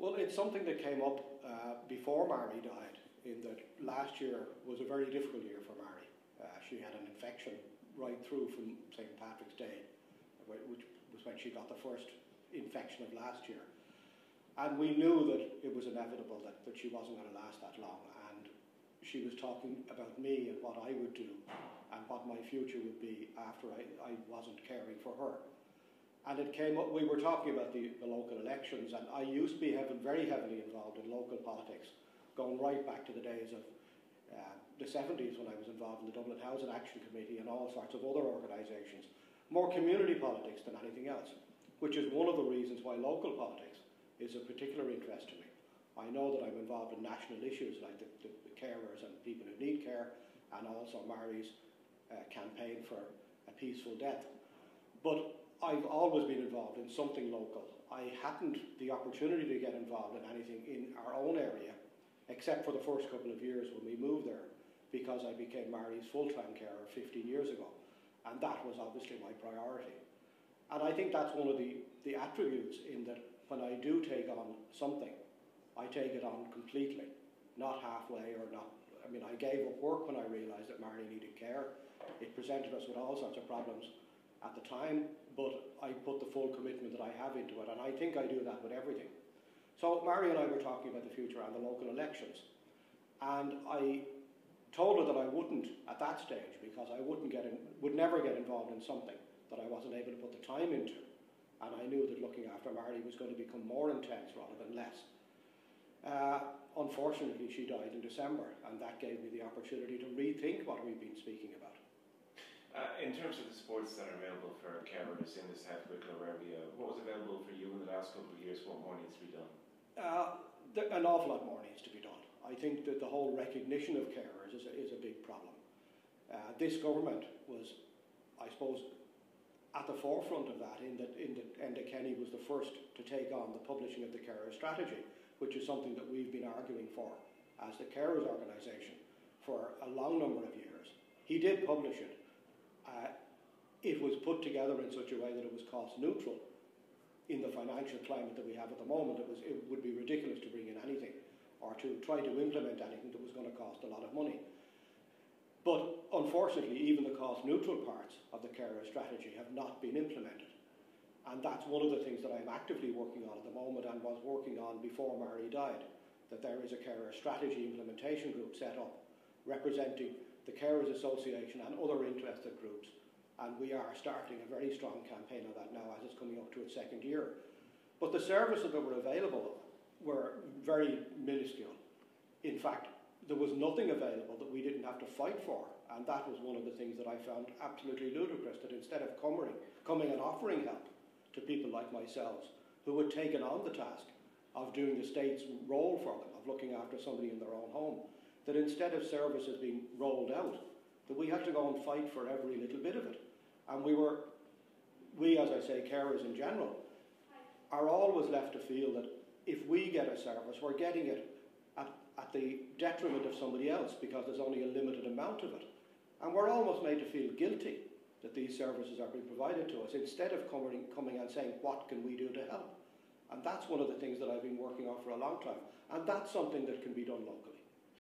Well, it's something that came up before Mary died, in that last year was a very difficult year for Mary. She had an infection right through from St. Patrick's Day, which was when she got the first infection of last year. And we knew that it was inevitable that she wasn't going to last that long. And she was talking about me and what I would do and what my future would be after I wasn't caring for her. And it came up, we were talking about the local elections, and I used to be very heavily involved in local politics, going right back to the days of the 70s when I was involved in the Dublin Housing Action Committee and all sorts of other organisations. More community politics than anything else, which is one of the reasons why local politics is of particular interest to me. I know that I'm involved in national issues like the carers and people who need care, and also Mary's campaign for a peaceful death. But I've always been involved in something local. I hadn't the opportunity to get involved in anything in our own area, except for the first couple of years when we moved there, because I became Mary's full-time carer 15 years ago. And that was obviously my priority. And I think that's one of the attributes in that when I do take on something, I take it on completely, not halfway or not. I mean, I gave up work when I realised that Mary needed care. It presented us with all sorts of problems at the time, but I put the full commitment that I have into it, and I think I do that with everything. So Mary and I were talking about the future and the local elections, and I told her that I wouldn't at that stage, because I would never get involved in something that I wasn't able to put the time into, and I knew that looking after Mary was going to become more intense rather than less. Unfortunately, she died in December, and that gave me the opportunity to rethink what we've been speaking about. In terms of the supports that are available for carers in the South Wicklow area, what was available for you in the last couple of years? What more needs to be done? An awful lot more needs to be done. I think that the whole recognition of carers is a big problem. This government was, I suppose, at the forefront of that, in that Enda Kenny was the first to take on the publishing of the carer strategy, which is something that we've been arguing for as the carers organisation for a long number of years. He did publish it. It was put together in such a way that it was cost neutral. In the financial climate that we have at the moment, it would be ridiculous to bring in anything or to try to implement anything that was going to cost a lot of money. But unfortunately, even the cost neutral parts of the carer strategy have not been implemented. And that's one of the things that I'm actively working on at the moment, and was working on before Mary died, that there is a carer strategy implementation group set up representing the Carers Association and other interested groups. And we are starting a very strong campaign on that now as it's coming up to its second year. But the services that were available were very minuscule. In fact, there was nothing available that we didn't have to fight for. And that was one of the things that I found absolutely ludicrous, that instead of coming and offering help to people like myself, who had taken on the task of doing the state's role for them, of looking after somebody in their own home, that instead of services being rolled out, that we had to go and fight for every little bit of it. And we, as I say, carers in general, are always left to feel that if we get a service, we're getting it at the detriment of somebody else, because there's only a limited amount of it. And we're almost made to feel guilty that these services are being provided to us, instead of coming and saying, what can we do to help? And that's one of the things that I've been working on for a long time. And that's something that can be done locally.